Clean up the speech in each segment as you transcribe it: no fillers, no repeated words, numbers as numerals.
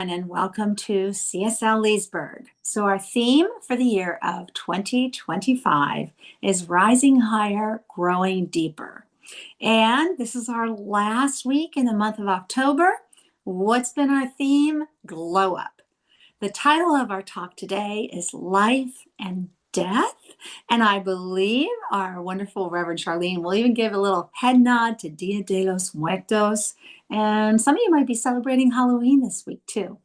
And welcome to CSL Leesburg. So our theme for the year of 2025 is Rising Higher, Growing Deeper. And this is our last week in the month of October. What's been our theme? Glow Up. The title of our talk today is Life and Death. And I believe our wonderful Reverend Charlene will even give a little head nod to Dia de los Muertos. And some of you might be celebrating Halloween this week too.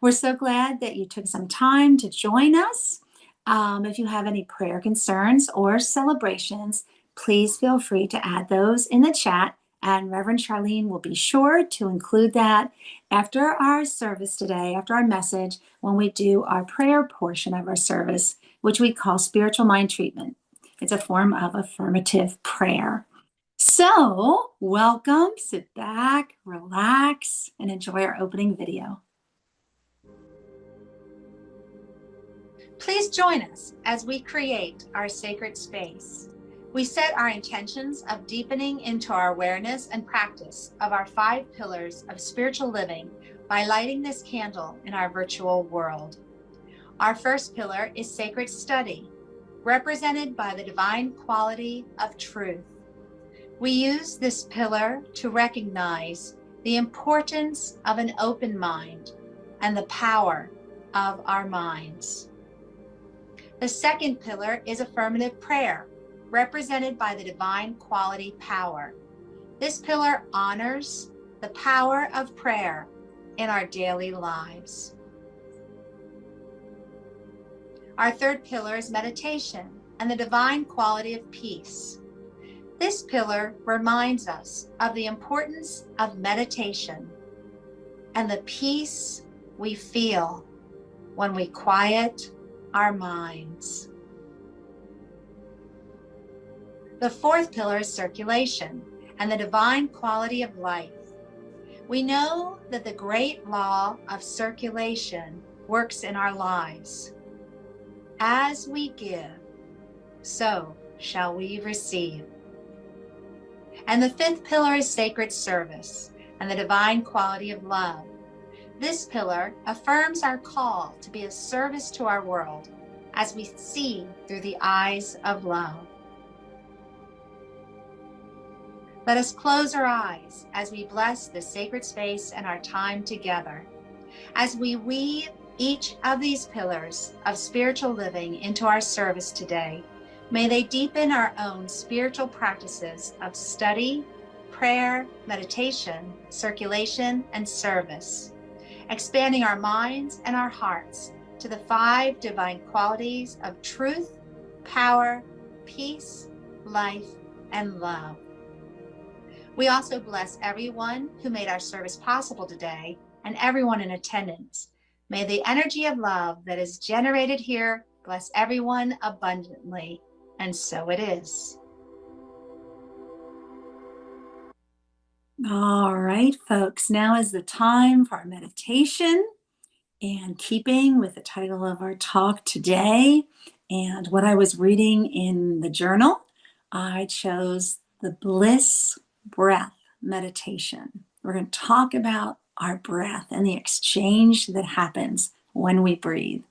We're so glad that you took some time to join us. If you have any prayer concerns or celebrations, please feel free to add those in the chat, and Reverend Charlene will be sure to include that after our service today, after our message, when we do our prayer portion of our service, which we call spiritual mind treatment. It's a form of affirmative prayer. So, welcome, sit back, relax, and enjoy our opening video. Please join us as we create our sacred space. We set our intentions of deepening into our awareness and practice of our 5 pillars of spiritual living by lighting this candle in our virtual world. Our first pillar is sacred study, represented by the divine quality of truth. We use this pillar to recognize the importance of an open mind and the power of our minds. The second pillar is affirmative prayer, represented by the divine quality power. This pillar honors the power of prayer in our daily lives. Our third pillar is meditation and the divine quality of peace. This pillar reminds us of the importance of meditation and the peace we feel when we quiet our minds. The fourth pillar is circulation and the divine quality of life. We know that the great law of circulation works in our lives. As we give, so shall we receive. And the fifth pillar is sacred service and the divine quality of love. This pillar affirms our call to be of service to our world as we see through the eyes of love. Let us close our eyes as we bless this sacred space and our time together. As we weave each of these pillars of spiritual living into our service today, may they deepen our own spiritual practices of study, prayer, meditation, circulation, and service, expanding our minds and our hearts to the 5 divine qualities of truth, power, peace, life, and love. We also bless everyone who made our service possible today and everyone in attendance. May the energy of love that is generated here bless everyone abundantly, and so it is. All right, folks, now is the time for our meditation. And keeping with the title of our talk today and what I was reading in the journal, I chose the Bliss Breath meditation. We're going to talk about our breath and the exchange that happens when we breathe.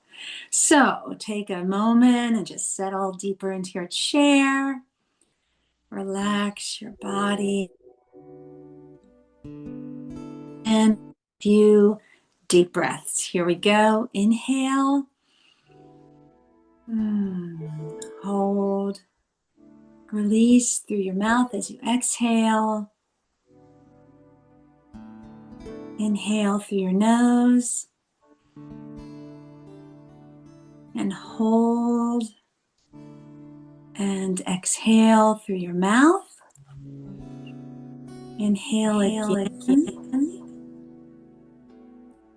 So take a moment and just settle deeper into your chair. Relax your body. And a few deep breaths. Here we go. Inhale. Hold. Release through your mouth as you exhale. Inhale through your nose. And hold. And exhale through your mouth. Inhale again.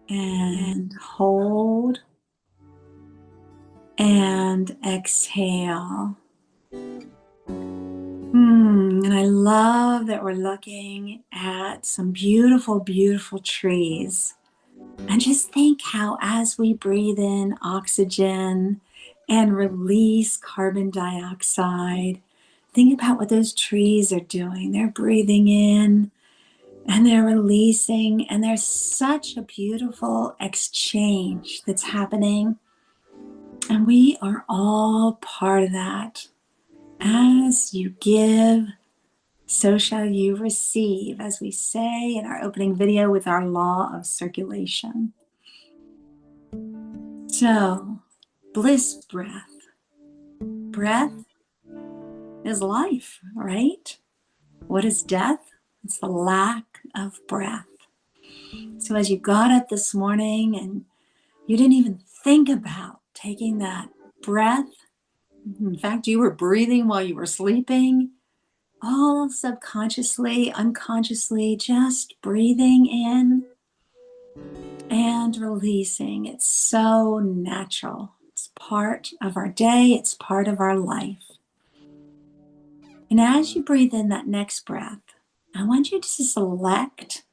And hold. And exhale. And I love that we're looking at some beautiful, beautiful trees. And just think how as we breathe in oxygen and release carbon dioxide, think about what those trees are doing. They're breathing in And they're releasing, and there's such a beautiful exchange that's happening. And we are all part of that. As you give, so shall you receive, as we say in our opening video with our law of circulation. So, bliss breath. Breath is life, right? What is death? It's the lack of breath. So as you got up this morning and you didn't even think about taking that breath, in fact, you were breathing while you were sleeping, all subconsciously, unconsciously, just breathing in and releasing. It's so natural. It's part of our day, it's part of our life. And as you breathe in that next breath, I want you to select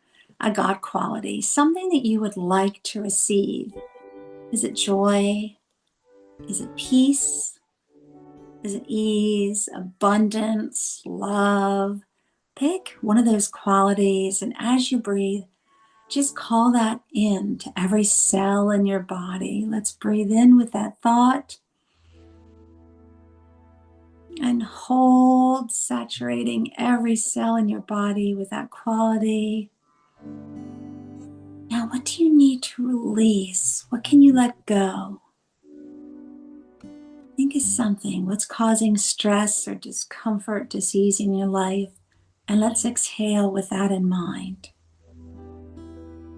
a God quality, something that you would like to receive. Is it joy? Is it peace? Is it ease, abundance, love? Pick one of those qualities, and as you breathe, just call that in to every cell in your body. Let's breathe in with that thought and hold, saturating every cell in your body with that quality. Now, what do you need to release? What can you let go? Think of something. What's causing stress or discomfort, disease in your life? And let's exhale with that in mind.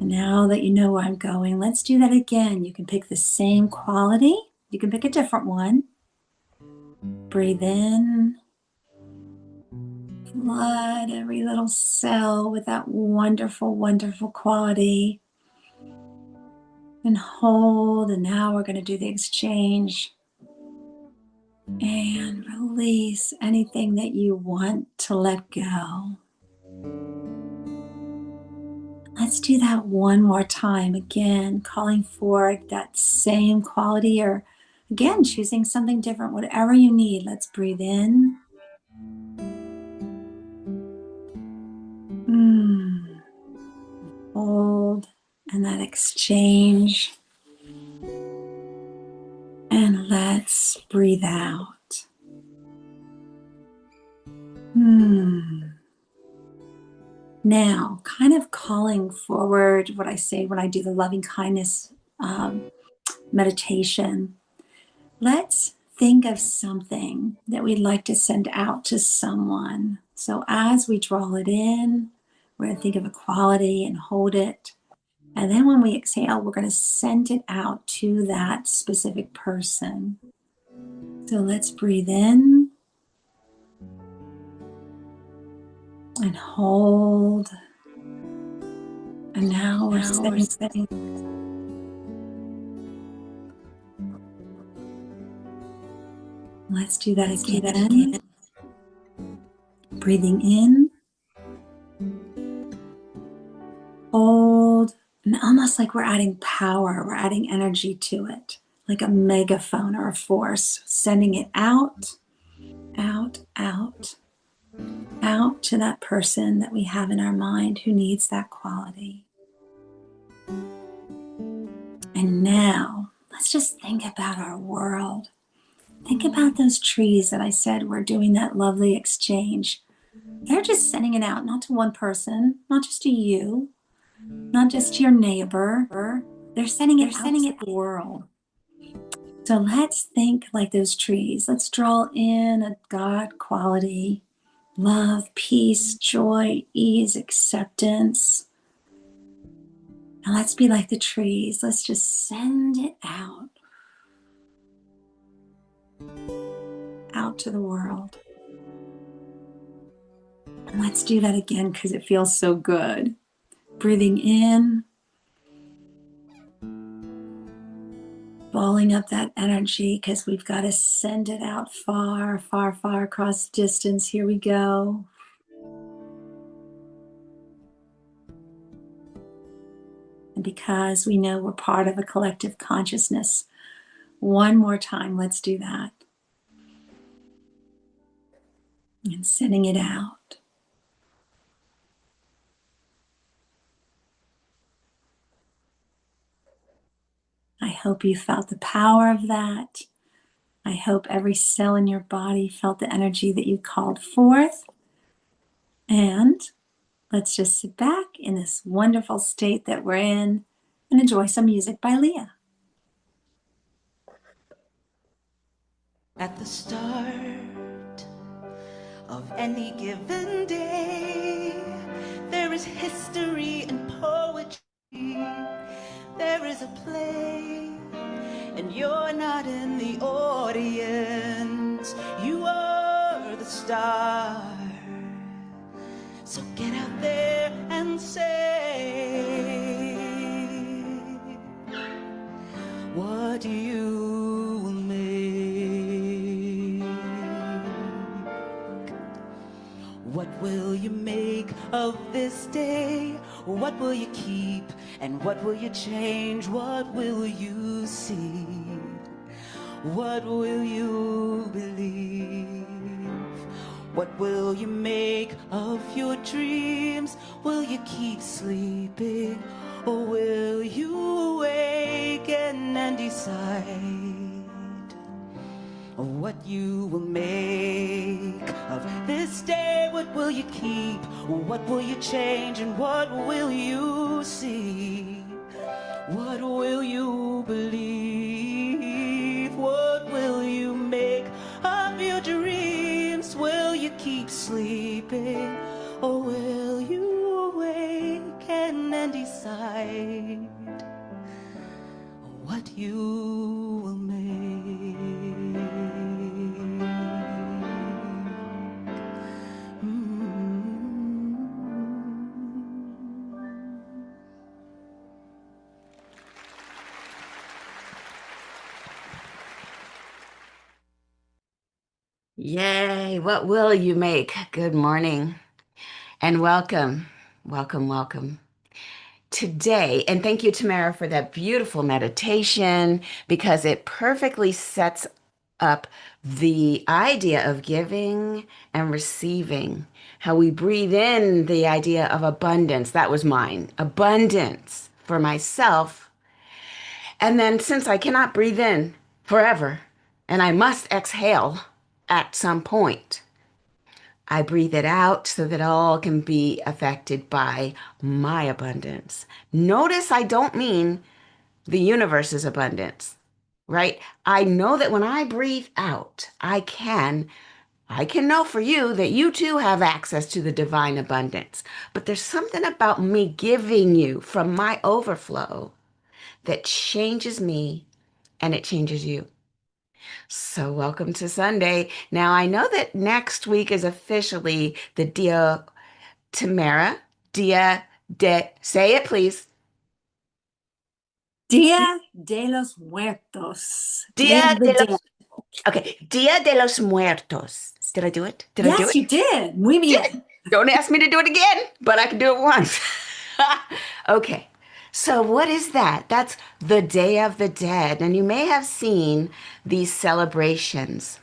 And now that you know where I'm going, let's do that again. You can pick the same quality. You can pick a different one. Breathe in. Flood every little cell with that wonderful, wonderful quality. And hold. And now we're going to do the exchange. And release anything that you want to let go. Let's do that one more time. Again, calling forward that same quality, or again, choosing something different, whatever you need. Let's breathe in. Hold, and that exchange. And let's breathe out. Now, kind of calling forward what I say when I do the loving kindness meditation. Let's think of something that we'd like to send out to someone. So as we draw it in, we're going to think of a quality and hold it. And then when we exhale, we're going to send it out to that specific person. So let's breathe in and hold. And now we're sending. Let's do that again. Breathing in. Hold. And almost like we're adding power, we're adding energy to it, like a megaphone or a force, sending it out, out, out, out to that person that we have in our mind who needs that quality. And now, let's just think about our world. Think about those trees that I said we're doing that lovely exchange. They're just sending it out, not to one person, not just to you, not just to your neighbor. They're sending it out to the world. So let's think like those trees. Let's draw in a God quality, love, peace, joy, ease, acceptance. And let's be like the trees. Let's just send it out to the world. And let's do that again because it feels so good. Breathing in, balling up that energy because we've got to send it out far, far, far across distance. Here we go. And because we know we're part of a collective consciousness, one more time, let's do that. And sending it out. hope you felt the power of that. I hope every cell in your body felt the energy that you called forth. And let's just sit back in this wonderful state that we're in and enjoy some music by Leah. At the start of any given day, there is history and poetry. There is a play, and you're not in the audience. You are the star. So get out there and say, what you will make. What will you make of this day? What will you keep and what will you change? What will you see? What will you believe? What will you make of your dreams? Will you keep sleeping, or will you awaken and decide what you will make of this day? What will you keep? What will you change? And what will you see? What will you believe? What will you make of your dreams? Will you keep sleeping, or will you awaken and decide what you will make? Yay, what will you make? Good morning and welcome, welcome, welcome. Today, and thank you, Tamara, for that beautiful meditation because it perfectly sets up the idea of giving and receiving, how we breathe in the idea of abundance. That was mine, abundance for myself. And then since I cannot breathe in forever and I must exhale at some point, I breathe it out so that all can be affected by my abundance. Notice I don't mean the universe's abundance, right? I know that when I breathe out, I can know for you that you too have access to the divine abundance. But there's something about me giving you from my overflow that changes me and it changes you. So welcome to Sunday. Now I know that next week is officially the Dia Tamara, Dia de, say it please. Dia de los Muertos. Dia the de dead. los, okay, Dia de los Muertos. Did I do it? Did I do Yes, it? you did. Muy bien. Don't ask me to do it again, but I can do it once. Okay. So what is that? That's the Day of the Dead. And you may have seen these celebrations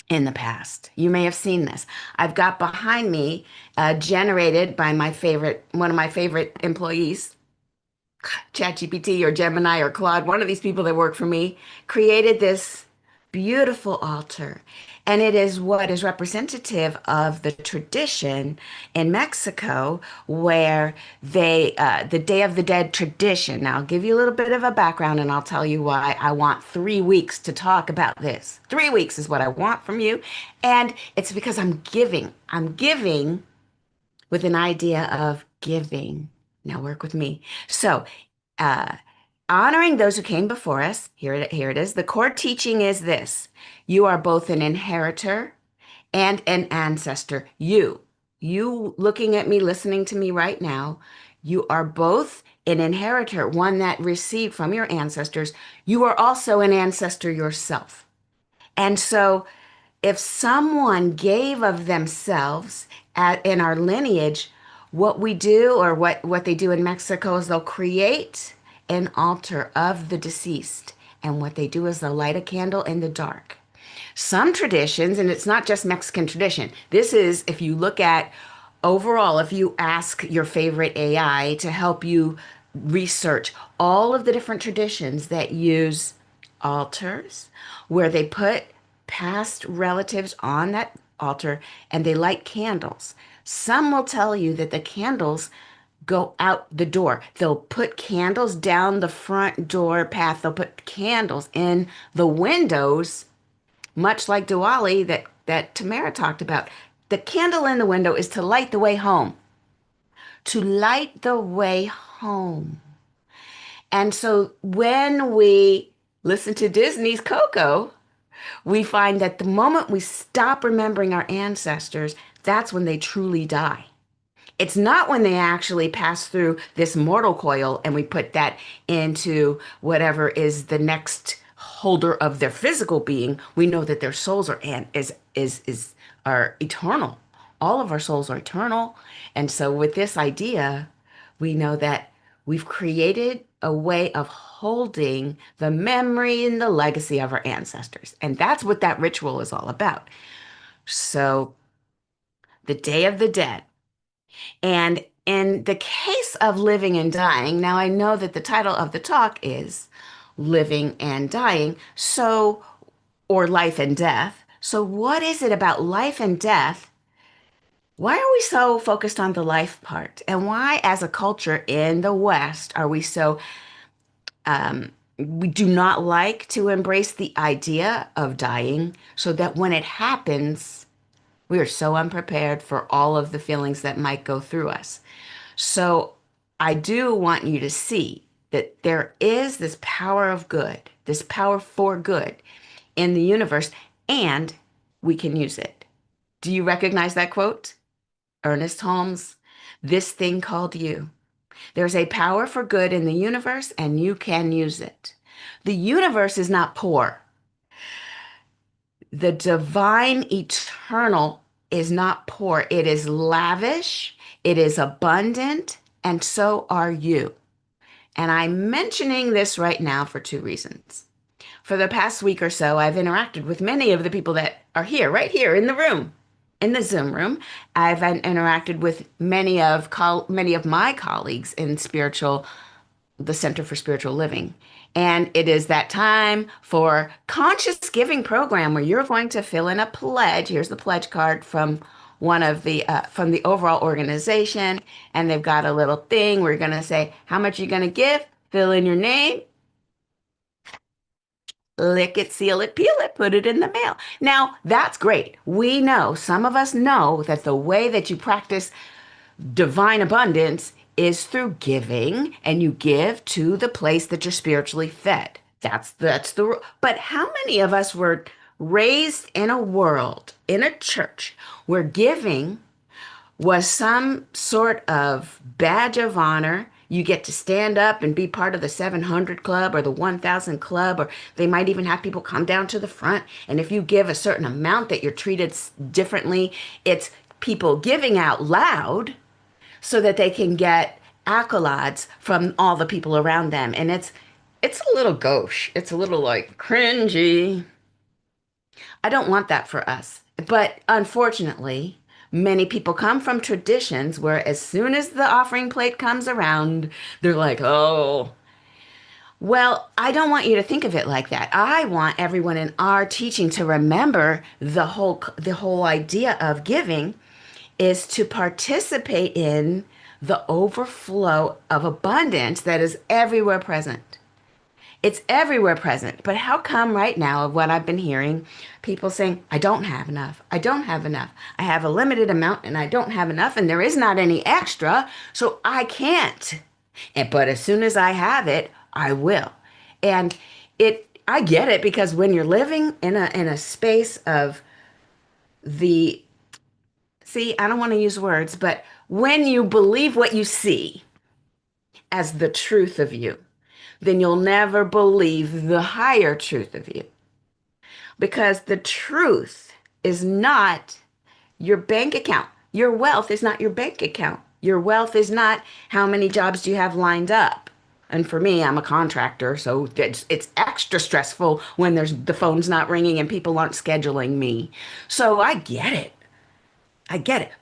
in the past. You may have seen this. I've got behind me, generated by one of my favorite employees, ChatGPT or Gemini or Claude, one of these people that work for me, created this beautiful altar. And it is what is representative of the tradition in Mexico where the Day of the Dead tradition. Now, I'll give you a little bit of a background and I'll tell you why I want 3 weeks to talk about this. 3 weeks is what I want from you. And it's because I'm giving. I'm giving with an idea of giving. Now, work with me. So, honoring those who came before us, here it is. The core teaching is this: you are both an inheritor and an ancestor. You looking at me, listening to me right now, you are both an inheritor, one that received from your ancestors. You are also an ancestor yourself. And so if someone gave of themselves in our lineage, what we do, or what they do in Mexico, is they'll create an altar of the deceased. And what they do is they'll light a candle in the dark. Some traditions, and it's not just Mexican tradition, this is, if you look at overall, if you ask your favorite AI to help you research all of the different traditions that use altars, where they put past relatives on that altar and they light candles. Some will tell you that the candles go out the door. They'll put candles down the front door path. They'll put candles in the windows, much like Diwali that Tamara talked about. The candle in the window is to light the way home. To light the way home. And so when we listen to Disney's Coco, we find that the moment we stop remembering our ancestors, that's when they truly die. It's not when they actually pass through this mortal coil and we put that into whatever is the next holder of their physical being. We know that their souls are are eternal. All of our souls are eternal. And so with this idea, we know that we've created a way of holding the memory and the legacy of our ancestors. And that's what that ritual is all about. So the Day of the Dead. And in the case of living and dying, now I know that the title of the talk is Living and Dying, so, or Life and Death. So what is it about life and death? Why are we so focused on the life part? And why, as a culture in the West, are we so, we do not like to embrace the idea of dying, so that when it happens, we are so unprepared for all of the feelings that might go through us. So I do want you to see that there is this power of good, this power for good in the universe, and we can use it. Do you recognize that quote? Ernest Holmes, this thing called you. There's a power for good in the universe, and you can use it. The universe is not poor. The divine eternal is not poor. It is lavish, it is abundant, and so are you. And I'm mentioning this right now for two reasons. For the past week or so, I've interacted with many of the people that are here, right here in the room, in the Zoom room. I've interacted with many of my colleagues in the Center for Spiritual Living. And it is that time for Conscious Giving program where you're going to fill in a pledge. Here's the pledge card from from the overall organization. And they've got a little thing where you're going to say how much you're going to give, fill in your name, lick it, seal it, peel it, put it in the mail. Now, that's great. We know, some of us know that the way that you practice divine abundance is through giving, and you give to the place that you're spiritually fed. That's the, but how many of us were raised in a world, in a church, where giving was some sort of badge of honor? You get to stand up and be part of the 700 club or the 1000 club, or they might even have people come down to the front. And if you give a certain amount that you're treated differently, it's people giving out loud so that they can get accolades from all the people around them. And it's a little gauche. It's a little like cringy. I don't want that for us. But unfortunately, many people come from traditions where as soon as the offering plate comes around, they're like, oh. Well, I don't want you to think of it like that. I want everyone in our teaching to remember the whole idea of giving is to participate in the overflow of abundance that is everywhere present. It's everywhere present. But how come right now, of what I've been hearing, people saying, I don't have enough. I don't have enough. I have a limited amount and I don't have enough and there is not any extra, so I can't. But as soon as I have it, I will. And I get it, because when you're living in a space of I don't want to use words, but when you believe what you see as the truth of you, then you'll never believe the higher truth of you. Because the truth is not your bank account. Your wealth is not your bank account. Your wealth is not how many jobs do you have lined up. And for me, I'm a contractor, so it's extra stressful when the phone's not ringing and people aren't scheduling me. So I get it.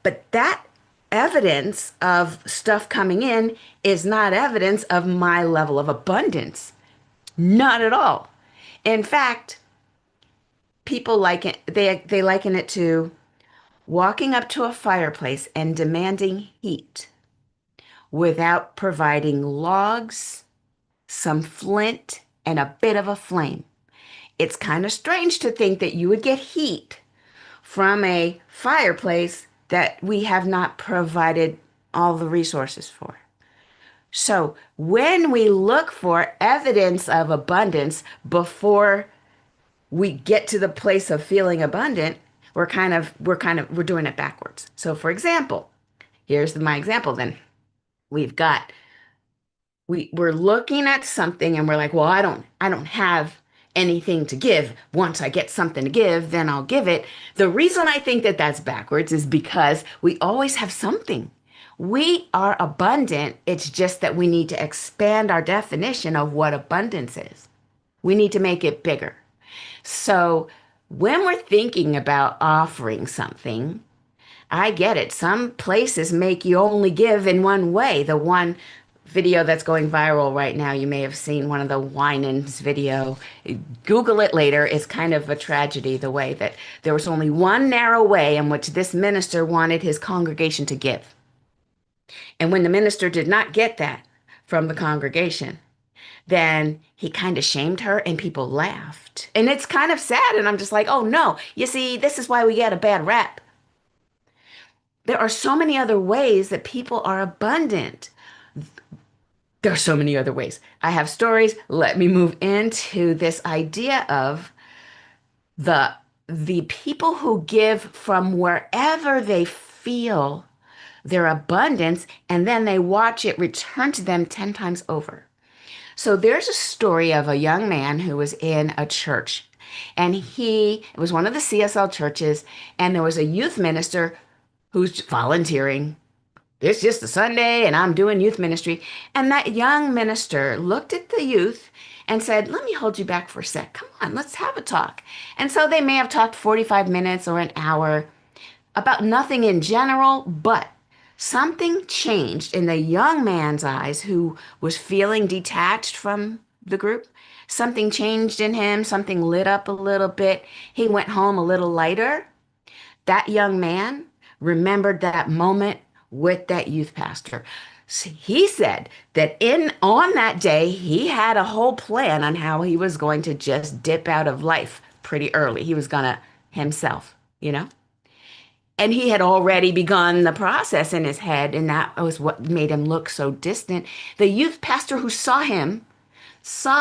But that evidence of stuff coming in is not evidence of my level of abundance. Not at all. In fact, people they liken it to walking up to a fireplace and demanding heat without providing logs, some flint, and a bit of a flame. It's kind of strange to think that you would get heat from a fireplace that we have not provided all the resources for. So when we look for evidence of abundance before we get to the place of feeling abundant, we're doing it backwards. So for example, here's my example then. We're looking at something and we're like, well, I don't have anything to give. Once I get something to give, then I'll give it. The reason I think that that's backwards is because we always have something. We are abundant. It's just that we need to expand our definition of what abundance is. We need to make it bigger. So when we're thinking about offering something, I get it. Some places make you only give in one way. The one video that's going viral right now, you may have seen one of the Winans video. Google it later. It's kind of a tragedy, the way that there was only one narrow way in which this minister wanted his congregation to give. And when the minister did not get that from the congregation, then he kind of shamed her and people laughed. And it's kind of sad. And I'm just like, oh no, you see, this is why we get a bad rap. There are so many other ways that people are abundant. There are so many other ways. I have stories. Let me move into this idea of the people who give from wherever they feel their abundance, and then they watch it return to them 10 times over. So there's a story of a young man who was in a church, and it was one of the CSL churches, and there was a youth minister who's volunteering. It's just a Sunday and I'm doing youth ministry. And that young minister looked at the youth and said, let me hold you back for a sec. Come on, let's have a talk. And so they may have talked 45 minutes or an hour about nothing in general, but something changed in the young man's eyes who was feeling detached from the group. Something changed in him. Something lit up a little bit. He went home a little lighter. That young man remembered that moment with that youth pastor. He said that on that day, he had a whole plan on how he was going to just dip out of life pretty early. He was gonna himself, And he had already begun the process in his head, and that was what made him look so distant. The youth pastor who saw him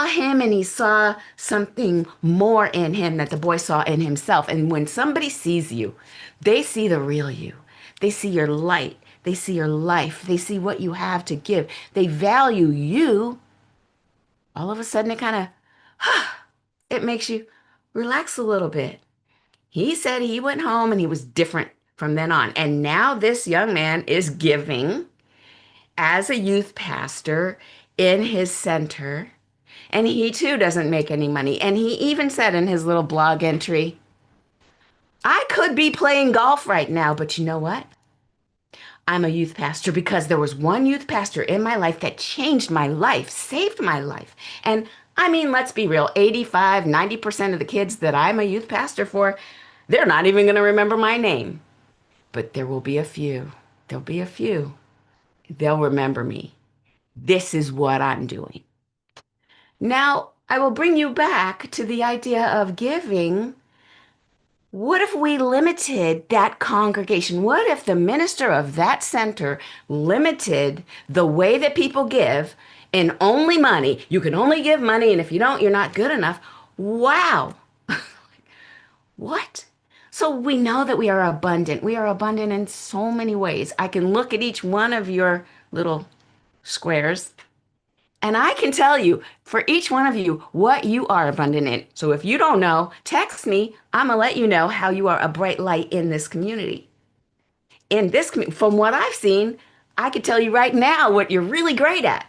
and he saw something more in him that the boy saw in himself. And when somebody sees you, they see the real you. They see your light. They see your life. They see what you have to give. They value you. All of a sudden, it makes you relax a little bit. He said he went home and he was different from then on. And now this young man is giving as a youth pastor in his center. And he too doesn't make any money. And he even said in his little blog entry, I could be playing golf right now, but you know what? I'm a youth pastor because there was one youth pastor in my life that changed my life, saved my life. And I mean, let's be real, 85, 90% of the kids that I'm a youth pastor for, they're not even going to remember my name. But there will be a few. There'll be a few. They'll remember me. This is what I'm doing. Now, I will bring you back to the idea of giving. What if we limited that congregation? What if the minister of that center limited the way that people give in only money? You can only give money, and if you don't, you're not good enough. Wow. What? So we know that we are abundant. We are abundant in so many ways. I can look at each one of your little squares, and I can tell you for each one of you what you are abundant in. So if you don't know, text me. I'm going to let you know how you are a bright light in this community. From what I've seen, I could tell you right now what you're really great at.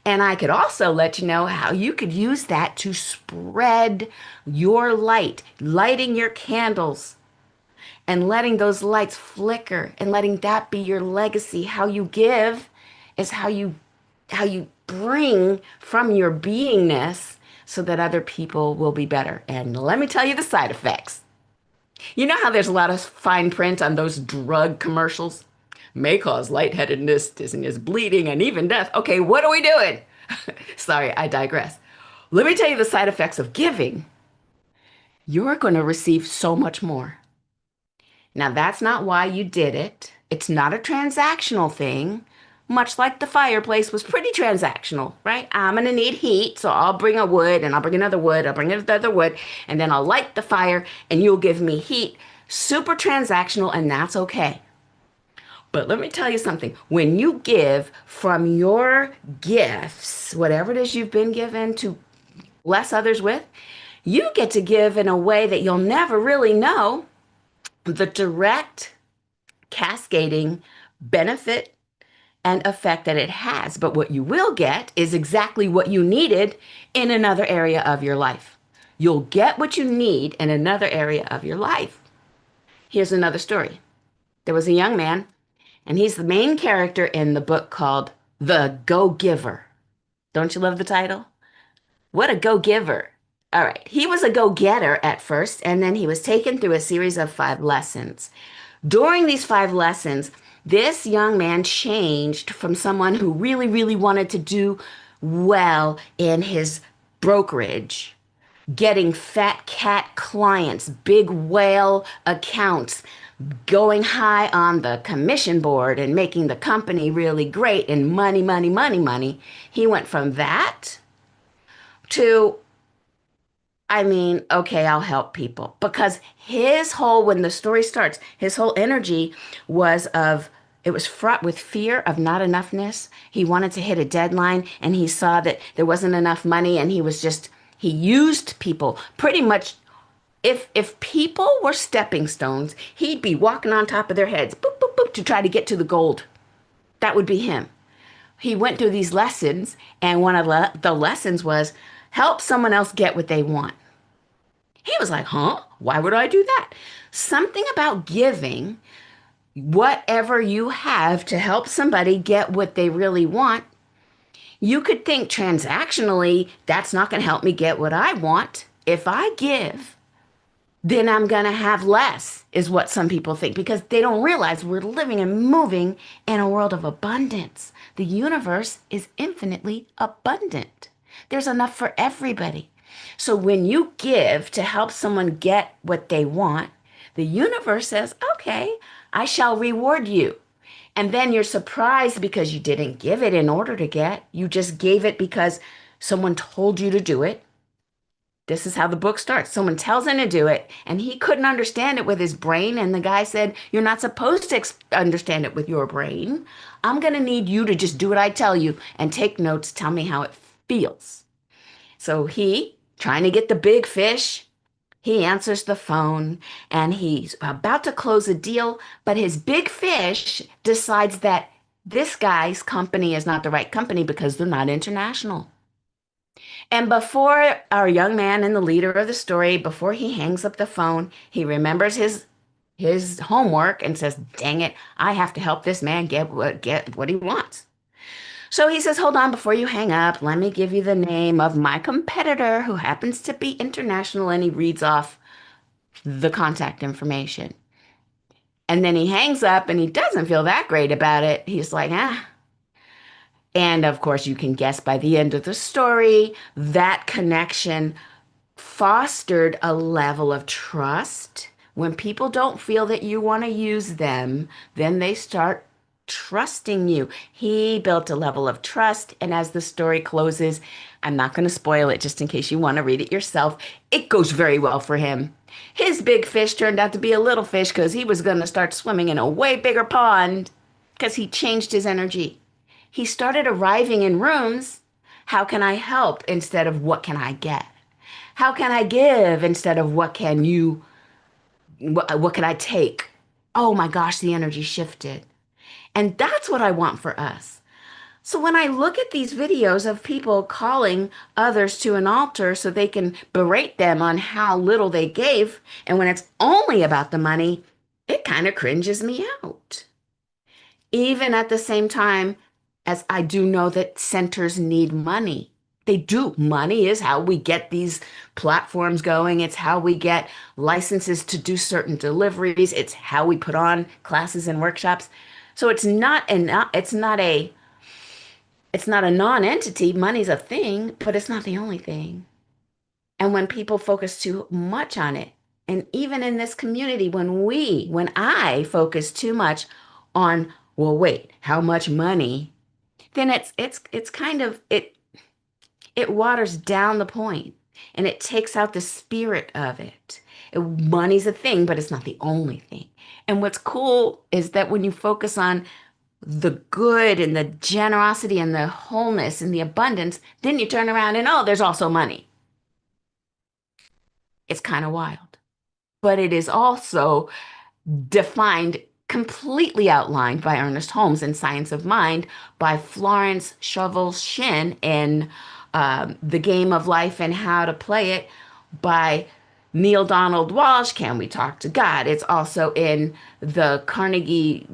And I could also let you know how you could use that to spread your light, lighting your candles and letting those lights flicker and letting that be your legacy. How you give is how you bring from your beingness so that other people will be better. And let me tell you the side effects. You know how there's a lot of fine print on those drug commercials? May cause lightheadedness, dizziness, bleeding, and even death. Okay, what are we doing? Sorry, I digress. Let me tell you the side effects of giving. You're going to receive so much more. Now, that's not why you did it. It's not a transactional thing, much like the fireplace was pretty transactional, right? I'm going to need heat, so I'll bring a wood, and I'll bring another wood, I'll bring another wood, and then I'll light the fire, and you'll give me heat. Super transactional, and that's okay. But let me tell you something. When you give from your gifts, whatever it is you've been given to bless others with, you get to give in a way that you'll never really know the direct cascading benefit and effect that it has. But what you will get is exactly what you needed in another area of your life. You'll get what you need in another area of your life. Here's another story. There was a young man, and he's the main character in the book called The Go-Giver. Don't you love the title? What a go-giver. All right. He was a go-getter at first, and then he was taken through a series of 5 lessons. During these 5 lessons, this young man changed from someone who really, really wanted to do well in his brokerage, getting fat cat clients, big whale accounts, going high on the commission board and making the company really great and money, money, money, money. He went from that to, okay, I'll help people. Because his whole, when the story starts, his whole energy was it was fraught with fear of not enoughness. He wanted to hit a deadline, and he saw that there wasn't enough money, and he used people pretty much. If people were stepping stones, he'd be walking on top of their heads, boop, boop, boop, to try to get to the gold. That would be him. He went through these lessons, and one of the lessons was help someone else get what they want. He was like, why would I do that? Something about giving whatever you have to help somebody get what they really want. You could think transactionally, that's not going to help me get what I want. If I give, then I'm going to have less, is what some people think, because they don't realize we're living and moving in a world of abundance. The universe is infinitely abundant. There's enough for everybody. So when you give to help someone get what they want, the universe says, okay, I shall reward you. And then you're surprised because you didn't give it in order to get. You just gave it because someone told you to do it. This is how the book starts. Someone tells him to do it, and he couldn't understand it with his brain. And the guy said, you're not supposed to understand it with your brain. I'm going to need you to just do what I tell you and take notes. Tell me how it feels. So he, trying to get the big fish, he answers the phone, and he's about to close a deal, but his big fish decides that this guy's company is not the right company because they're not international. And before our young man and the leader of the story, before he hangs up the phone, he remembers his homework and says, dang it, I have to help this man get what he wants. So he says, hold on, before you hang up, let me give you the name of my competitor who happens to be international, and he reads off the contact information. And then he hangs up, and he doesn't feel that great about it. He's like, And of course, you can guess by the end of the story, that connection fostered a level of trust. When people don't feel that you want to use them, then they start trusting you. He built a level of trust. And as the story closes, I'm not going to spoil it just in case you want to read it yourself. It goes very well for him. His big fish turned out to be a little fish because he was going to start swimming in a way bigger pond because he changed his energy. He started arriving in rooms. How can I help instead of what can I get? How can I give instead of what can I take? Oh my gosh, the energy shifted. And that's what I want for us. So when I look at these videos of people calling others to an altar so they can berate them on how little they gave, and when it's only about the money, it kind of cringes me out. Even at the same time as I do know that centers need money. They do. Money is how we get these platforms going. It's how we get licenses to do certain deliveries. It's how we put on classes and workshops. So it's not a non-entity. Money's a thing, but it's not the only thing. And when people focus too much on it, and even in this community, when I focus too much on, well, wait, how much money? Then it's kind of it waters down the point and it takes out the spirit of it. Money's a thing, but it's not the only thing. And what's cool is that when you focus on the good and the generosity and the wholeness and the abundance, then you turn around and, oh, there's also money. It's kind of wild, but it is also defined, completely outlined by Ernest Holmes in Science of Mind, by Florence Scovel Shinn in The Game of Life and How to Play It, by Neil Donald Walsh, Can We Talk to God? It's also in the Carnegie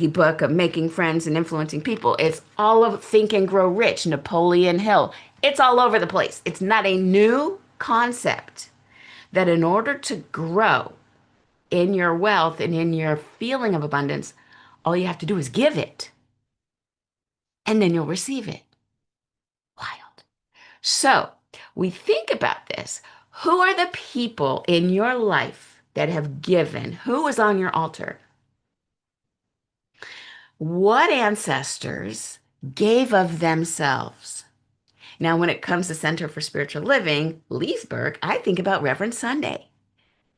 book of Making Friends and Influencing People. It's all of Think and Grow Rich, Napoleon Hill. It's all over the place. It's not a new concept that in order to grow in your wealth and in your feeling of abundance, all you have to do is give it, and then you'll receive it. Wild. So we think about this. Who are the people in your life that have given? Who is on your altar? What ancestors gave of themselves? Now, when it comes to Center for Spiritual Living, Leesburg, I think about Reverend Sunday.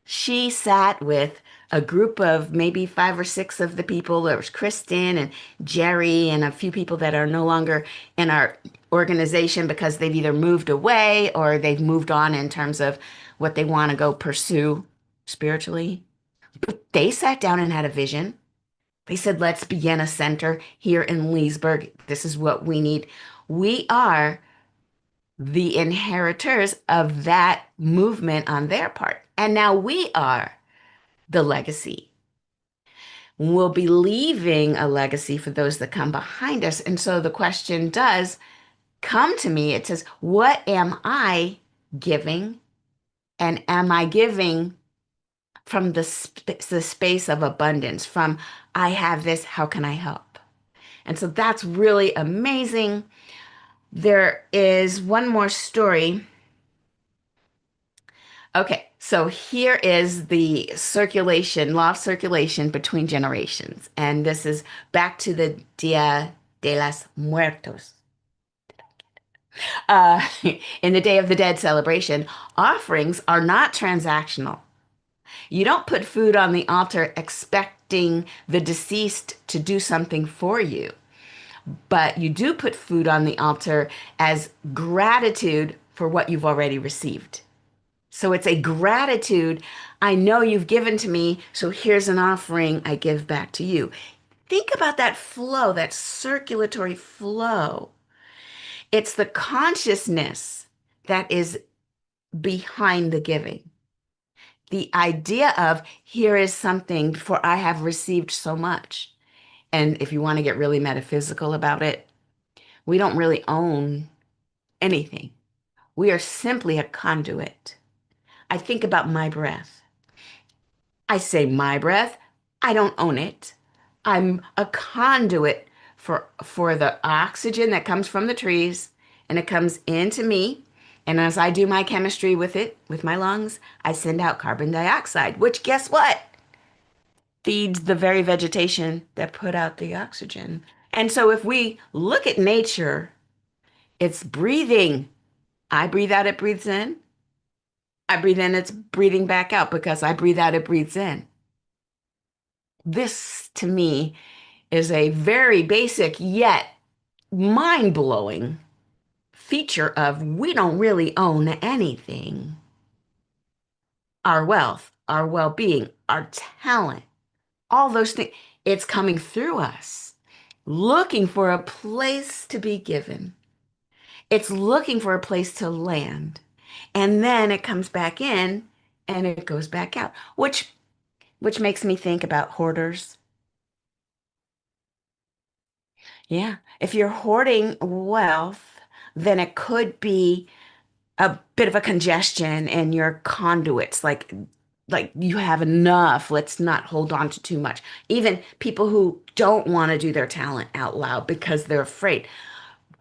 She sat with a group of maybe 5 or 6 of the people. There was Kristen and Jerry and a few people that are no longer in our organization because they've either moved away or they've moved on in terms of what they want to go pursue spiritually. But they sat down and had a vision. They said, let's begin a center here in Leesburg. This is what we need. We are the inheritors of that movement on their part. And now we are the legacy. We'll be leaving a legacy for those that come behind us. And so the question does come to me. It says, what am I giving? And am I giving from the space of abundance, from I have this, how can I help? And so that's really amazing. There is one more story. Okay, so here is the circulation, law of circulation between generations. And this is back to the Dia de los Muertos. In the Day of the Dead celebration, offerings are not transactional. You don't put food on the altar expecting the deceased to do something for you. But you do put food on the altar as gratitude for what you've already received. So it's a gratitude. I know you've given to me, so here's an offering I give back to you. Think about that flow, that circulatory flow. It's the consciousness that is behind the giving. The idea of here is something for I have received so much. And if you want to get really metaphysical about it, we don't really own anything. We are simply a conduit. I think about my breath. I say my breath. I don't own it. I'm a conduit for the oxygen that comes from the trees, and it comes into me. And as I do my chemistry with it, with my lungs, I send out carbon dioxide, which guess what? Feeds the very vegetation that put out the oxygen. And so if we look at nature, it's breathing. I breathe out, it breathes in. I breathe in, it's breathing back out because I breathe out, it breathes in. This, to me, is a very basic yet mind-blowing feature of we don't really own anything. Our wealth, our well-being, our talent, all those things, it's coming through us, looking for a place to be given. It's looking for a place to land. And then it comes back in and it goes back out, which which makes me think about hoarders. Yeah. If you're hoarding wealth, then it could be a bit of a congestion in your conduits, like you have enough. Let's not hold on to too much. Even people who don't want to do their talent out loud because they're afraid.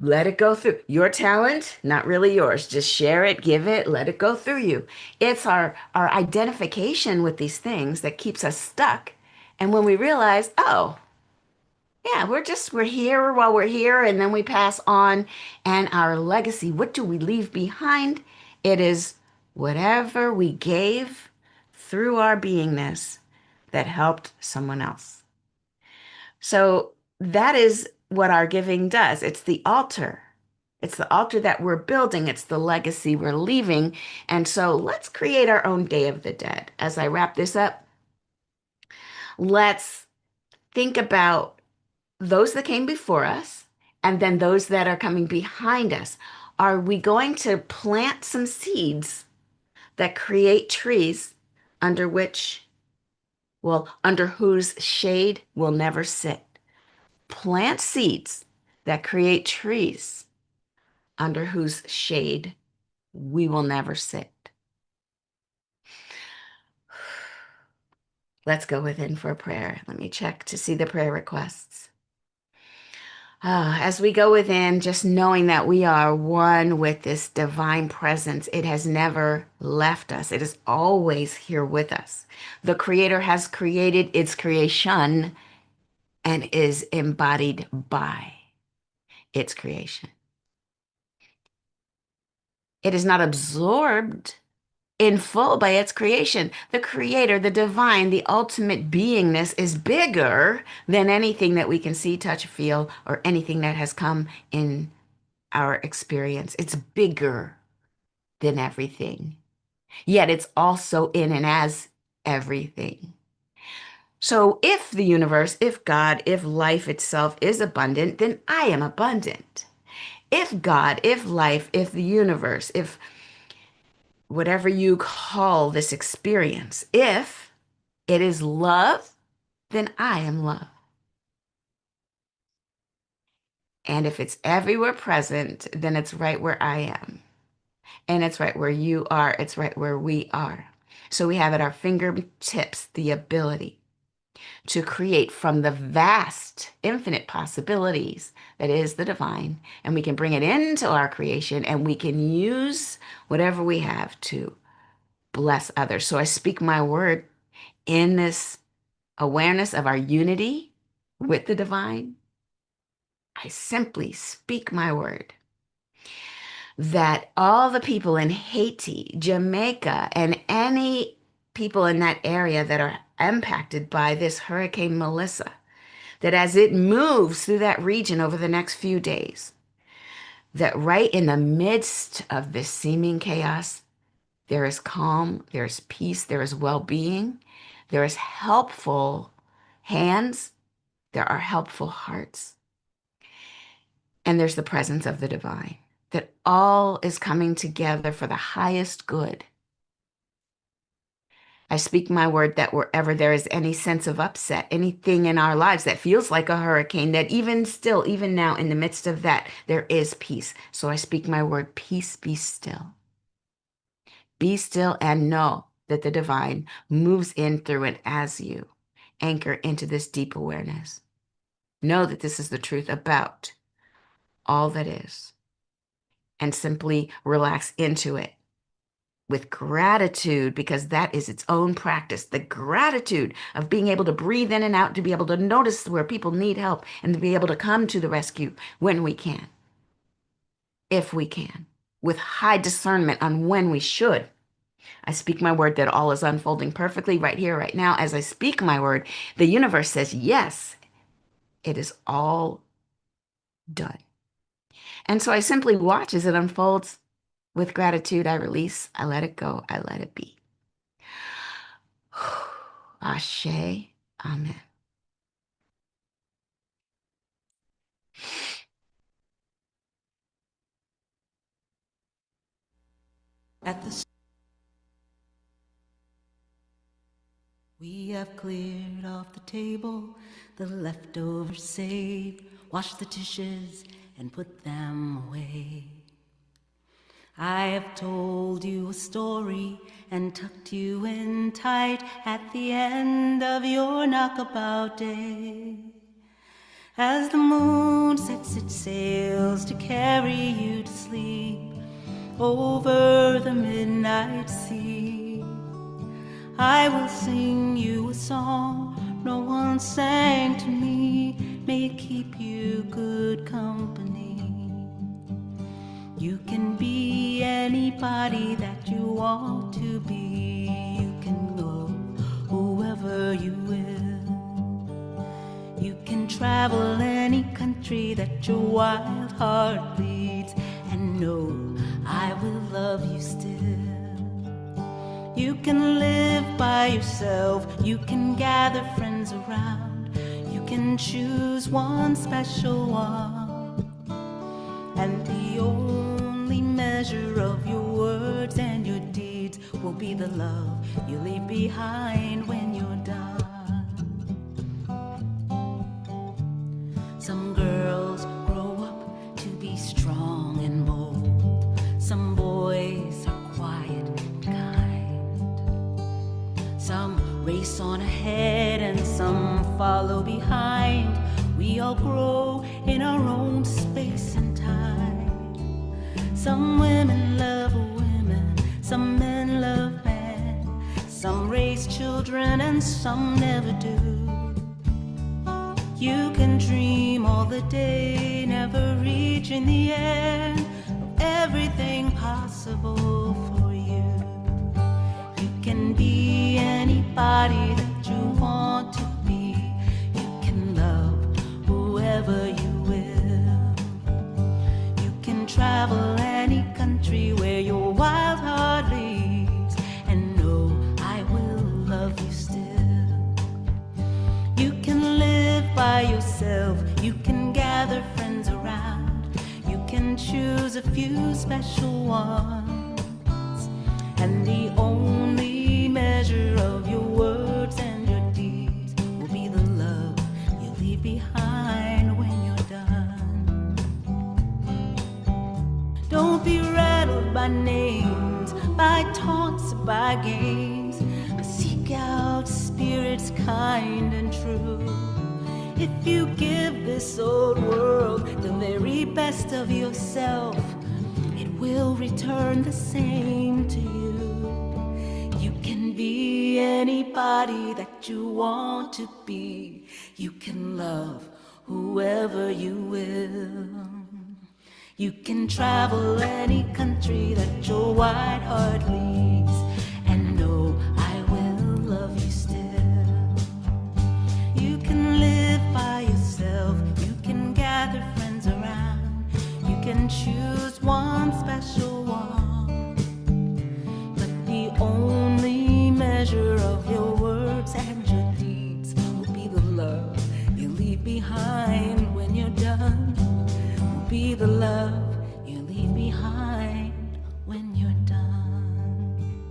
Let it go through. Your talent, not really yours. Just share it, give it, let it go through you. It's our identification with these things that keeps us stuck. And when we realize, oh, yeah, we're here while we're here, and then we pass on. And our legacy, what do we leave behind? It is whatever we gave through our beingness that helped someone else. So that is what our giving does. It's the altar. It's the altar that we're building. It's the legacy we're leaving. And so let's create our own Day of the Dead. As I wrap this up, let's think about those that came before us and then those that are coming behind us. Are we going to plant some seeds that create trees under under whose shade we'll never sit? Plant seeds that create trees under whose shade we will never sit. Let's go within for a prayer. Let me check to see the prayer requests. As we go within, just knowing that we are one with this divine presence, it has never left us. It is always here with us. The Creator has created its creation and is embodied by its creation. It is not absorbed in full by its creation. The Creator, the divine, the ultimate beingness is bigger than anything that we can see, touch, feel, or anything that has come in our experience. It's bigger than everything, yet it's also in and as everything. So if the universe, if God, if life itself is abundant, then I am abundant. If God, if life, if the universe, if whatever you call this experience, if it is love, then I am love. And if it's everywhere present, then it's right where I am. And it's right where you are. It's right where we are. So we have at our fingertips the ability to create from the vast, infinite possibilities that is the divine. And we can bring it into our creation and we can use whatever we have to bless others. So I speak my word in this awareness of our unity with the divine. I simply speak my word that all the people in Haiti, Jamaica, and any people in that area that are impacted by this Hurricane Melissa, that as it moves through that region over the next few days, that right in the midst of this seeming chaos, there is calm, there is peace, there is well-being, there is helpful hands, there are helpful hearts, and there's the presence of the divine, that all is coming together for the highest good. I speak my word that wherever there is any sense of upset, anything in our lives that feels like a hurricane, that even still, even now in the midst of that, there is peace. So I speak my word, peace, be still. Be still and know that the divine moves in through and as you anchor into this deep awareness. Know that this is the truth about all that is, and simply relax into it with gratitude, because that is its own practice. The gratitude of being able to breathe in and out, to be able to notice where people need help, and to be able to come to the rescue when we can, if we can, with high discernment on when we should. I speak my word that all is unfolding perfectly right here, right now. As I speak my word, the universe says, yes, it is all done. And so I simply watch as it unfolds. With gratitude, I release, I let it go, I let it be. Ashe, amen. At the we I've cleared off the table, the leftovers saved, washed the dishes and put them away. I have told you a story and tucked you in tight at the end of your knockabout day. As the moon sets its sails to carry you to sleep over the midnight sea, I will sing you a song no one sang to me. May it keep you good company. You can be anybody that you want to be. You can go whoever you will. You can travel any country that your wild heart leads, and know I will love you still. You can live by yourself, you can gather friends around, you can choose one special one, and the only measure of your words and your deeds will be the love you leave behind when you're done. Some girls grow up to be strong and bold, some boys are quiet and kind, some race on ahead and some follow behind. We all grow in our own space and time. Some women love women, some men love men, some raise children and some never do. You can dream all the day, never reaching the end of everything possible for you. You can be anybody that you want to be. You can love whoever you will. You can travel any country where your wild heart leads, and know I will love you still. You can live by yourself, you can gather friends around, you can choose a few special ones, and the only measure of your words and your deeds will be the love you leave behind when you're done. Don't be rattled by names, by taunts, by games, but seek out spirits kind and true. If you give this old world the very best of yourself, it will return the same to you. You can be anybody that you want to be. You can love whoever you will. You can travel any country that your white heart leads, and know I will love you still. You can live by yourself, you can gather friends around, you can choose one special one, but the only measure of your words and your deeds will be the love you leave behind when you're done. Will be the love you leave behind when you're done.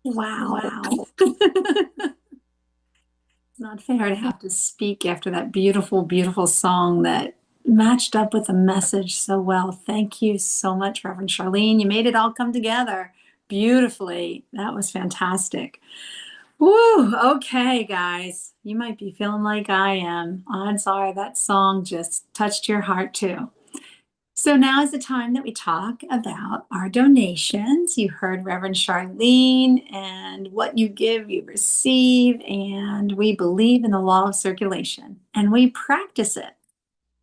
Wow. Not fair to have to speak after that beautiful, beautiful song that matched up with the message so well. Thank you so much, Reverend Charlene. You made it all come together beautifully. That was fantastic. Woo! Okay, guys. You might be feeling like I am. Odds are that song just touched your heart too. So now is the time that we talk about our donations. You heard Reverend Charlene, and what you give, you receive, and we believe in the law of circulation, and we practice it.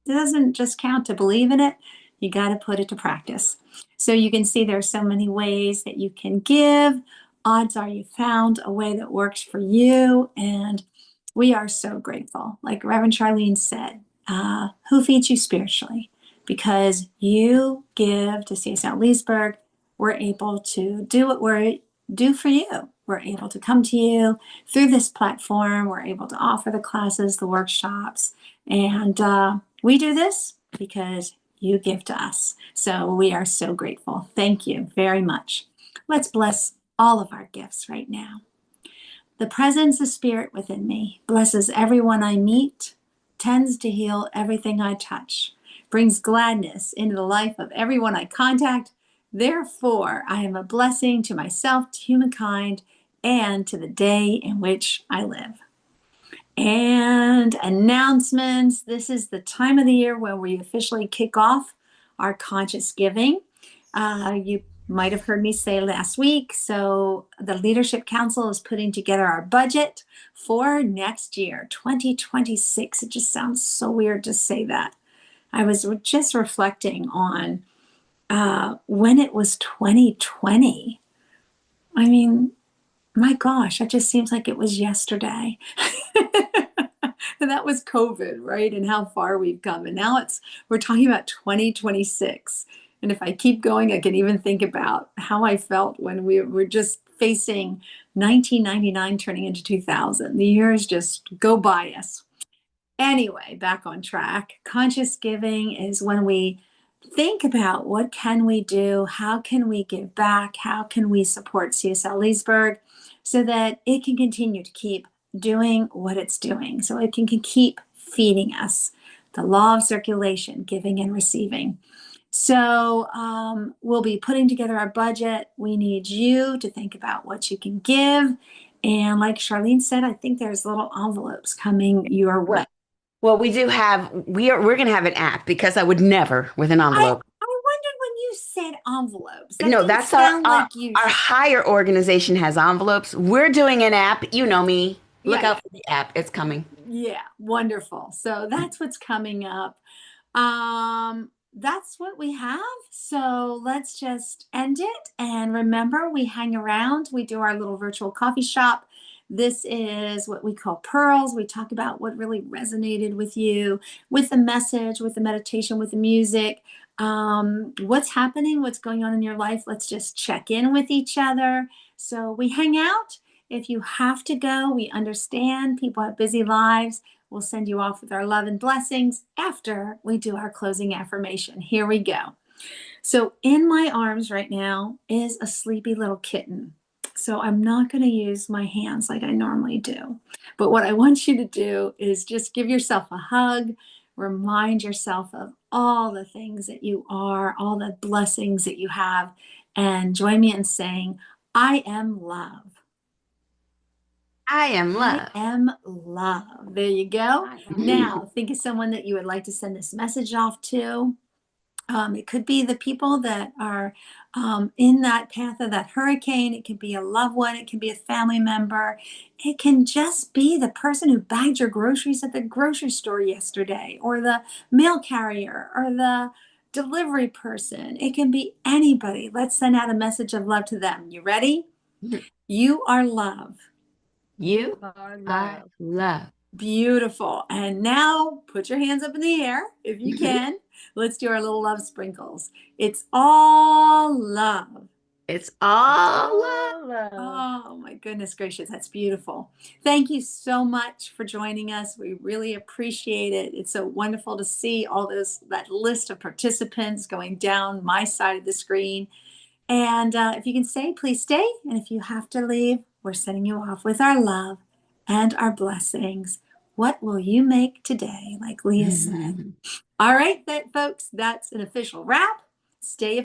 It doesn't just count to believe in it, you got to put it to practice. So you can see there's so many ways that you can give. Odds are you found a way that works for you, and we are so grateful. Like Reverend Charlene said, who feeds you spiritually? Because you give to CSL Leesburg, we're able to do what we do for you. We're able to come to you through this platform. We're able to offer the classes, the workshops, and we do this because you give to us. So we are so grateful. Thank you very much. Let's bless all of our gifts right now. The presence of spirit within me blesses everyone I meet, tends to heal everything I touch, brings gladness into the life of everyone I contact. Therefore, I am a blessing to myself, to humankind, and to the day in which I live. And announcements. This is the time of the year where we officially kick off our conscious giving. You might have heard me say last week. So the Leadership Council is putting together our budget for next year, 2026. It just sounds so weird to say that. I was just reflecting on when it was 2020. I mean, my gosh, that just seems like it was yesterday. And that was COVID, right? And how far we've come. And now we're talking about 2026. And if I keep going, I can even think about how I felt when we were just facing 1999 turning into 2000. The years just go by us. Anyway, back on track. Conscious giving is when we think about what can we do, how can we give back, how can we support CSL Leesburg so that it can continue to keep doing what it's doing, so it can keep feeding us. The law of circulation, giving and receiving. So we'll be putting together our budget. We need you to think about what you can give. And like Charlene said, I think there's little envelopes coming your way. Well, we're going to have an app, because I would never with an envelope. I wondered when you said envelopes. That No, didn't that's sound our like you. higher organization has envelopes. We're doing an app. You know me. Look Yeah. out for the app. It's coming. Yeah, wonderful. So that's what's coming up. That's what we have. So let's just end it. And remember, we hang around. We do our little virtual coffee shop. This is what we call Pearls. We talk about what really resonated with you, with the message, with the meditation, with the music. What's happening, what's going on in your life. Let's just check in with each other. So we hang out. If you have to go, we understand. People have busy lives. We'll send you off with our love and blessings after we do our closing affirmation. Here we go. So in my arms right now is a sleepy little kitten. So I'm not going to use my hands like I normally do. But what I want you to do is just give yourself a hug, remind yourself of all the things that you are, all the blessings that you have, and join me in saying, I am love. I am love. I am love. There you go. Now, think of someone that you would like to send this message off to. It could be the people that are in that path of that hurricane. It could be a loved one. It can be a family member. It can just be the person who bagged your groceries at the grocery store yesterday, or the mail carrier, or the delivery person. It can be anybody. Let's send out a message of love to them. You ready? You are love. You are love. Beautiful. And now put your hands up in the air if you can. Let's do our little love sprinkles. It's all love. It's all love. Oh my goodness gracious. That's beautiful. Thank you so much for joining us. We really appreciate it. It's so wonderful to see that list of participants going down my side of the screen. And if you can stay, please stay. And if you have to leave, we're sending you off with our love and our blessings. What will you make today? Like Leah said. All right, folks, that's an official wrap. Stay